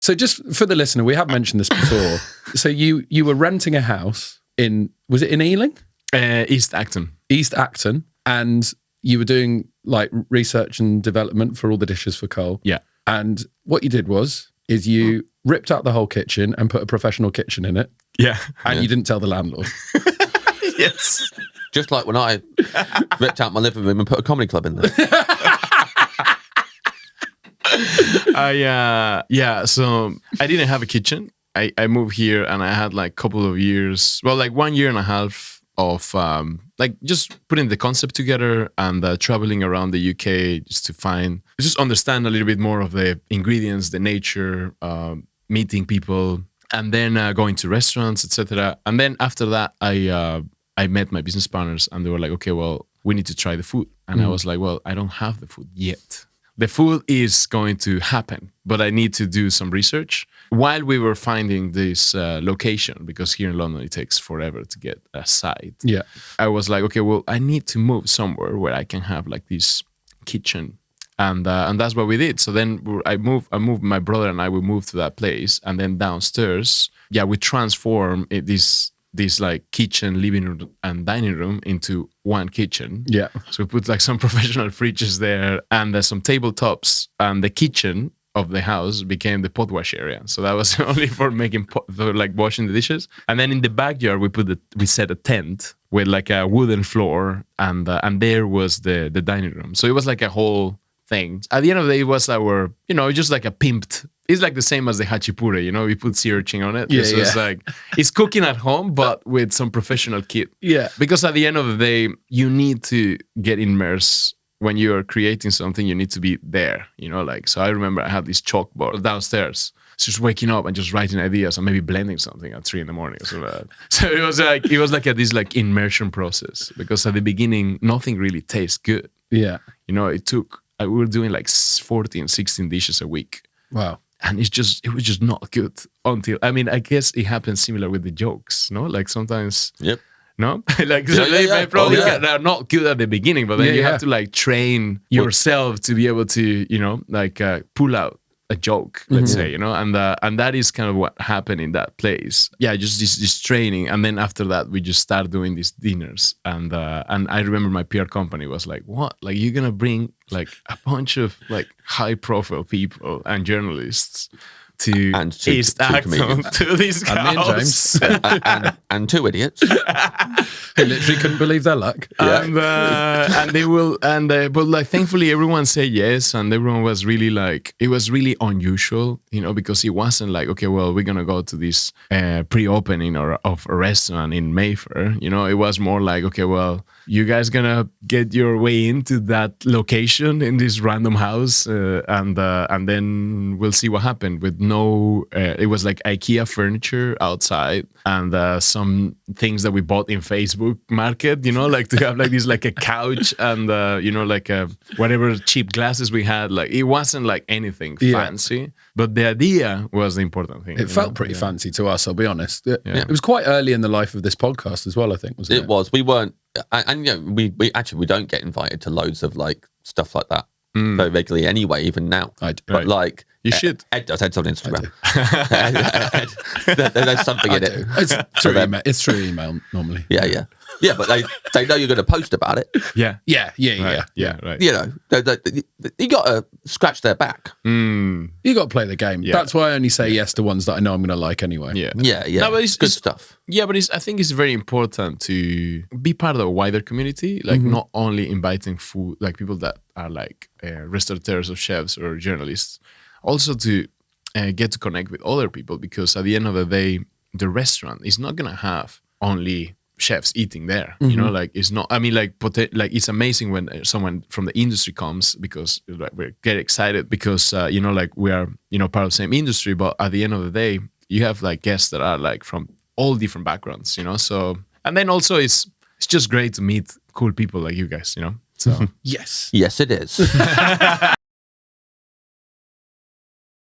So just for the listener, we have mentioned this before. So you were renting a house was it in Ealing? East Acton. East Acton. And you were doing like research and development for all the dishes for Cole. Yeah. And what you did is you ripped out the whole kitchen and put a professional kitchen in it. Yeah. And you didn't tell the landlord. Yes. Just like when I ripped out my living room and put a comedy club in there. So I didn't have a kitchen. I moved here and I had like a couple of years, well, like 1.5 years of like just putting the concept together and traveling around the UK just understand a little bit more of the ingredients, the nature, meeting people, and then going to restaurants, etc. And then after that, I met my business partners and they were like, okay, well, we need to try the food. And I was like, well, I don't have the food yet. The food is going to happen, but I need to do some research while we were finding this location, because here in London, it takes forever to get a site. Yeah. I was like, okay, well, I need to move somewhere where I can have like this kitchen. And that's what we did. So then I moved, my brother and I, we moved to that place. And then downstairs, we transformed this like kitchen, living room and dining room into one kitchen. Yeah. So we put like some professional fridges there and there's some tabletops, and the kitchen of the house became the pot wash area. So that was only for making for like washing the dishes. And then in the backyard we set a tent with like a wooden floor, and there was the dining room. So it was like a whole thing. At the end of the day, it was our, just like a pimped. It's like the same as the hachipure, we put sea urchin on it. Yeah, so it's like, it's cooking at home, but with some professional kit. Yeah. Because at the end of the day, you need to get immersed. When you are creating something, you need to be there, so I remember I had this chalkboard downstairs, just waking up and just writing ideas and maybe blending something at 3 a.m. or so that. So it was like this like immersion process, because at the beginning, nothing really tastes good. Yeah. We were doing like 14, 16 dishes a week. Wow. And it was just not good until, I guess it happens similar with the jokes, no? Like sometimes... Yep. No, like they probably they're not good at the beginning, but then you have to like train yourself to be able to, pull out a joke, let's say, and that is kind of what happened in that place. Yeah, just this training, and then after that we just started doing these dinners, and I remember my PR company was like, "What? Like you're gonna bring like a bunch of like high profile people and journalists." To East Acton, to this house. and 2 idiots who literally couldn't believe their luck. And they will, but like thankfully everyone said yes, and everyone was really like, it was really unusual, because it wasn't like, okay, well, we're gonna go to this pre-opening of a restaurant in Mayfair. It was more like, okay, well, you guys gonna get your way into that location in this random house, and then we'll see what happened. With it was like IKEA furniture outside, and some things that we bought in Facebook Market, like to have like this, like a couch, and like whatever cheap glasses we had. Like it wasn't like anything fancy, but the idea was the important thing. It felt pretty fancy to us, I'll be honest. It was quite early in the life of this podcast as well, I think, wasn't it? It was. We weren't, and we don't get invited to loads of like stuff like that very regularly anyway, even now. But like you should. Ed does. Ed's on Instagram. There's something in it. It's through email normally. Yeah, but they know you're going to post about it. Yeah. Right. You got to scratch their back. You got to play the game. Yeah. That's why I only say yes to ones that I know I'm going to like anyway. Yeah. No, but it's good stuff. Yeah, but I think it's very important to be part of a wider community. Like not only inviting food, like people that are like restaurateurs or chefs or journalists, also to get to connect with other people, because at the end of the day, the restaurant is not going to have only chefs eating there, like it's not, it's amazing when someone from the industry comes, because like we get excited because like we are part of the same industry, but at the end of the day you have like guests that are like from all different backgrounds, so, and then also it's just great to meet cool people like you guys, so yes it is.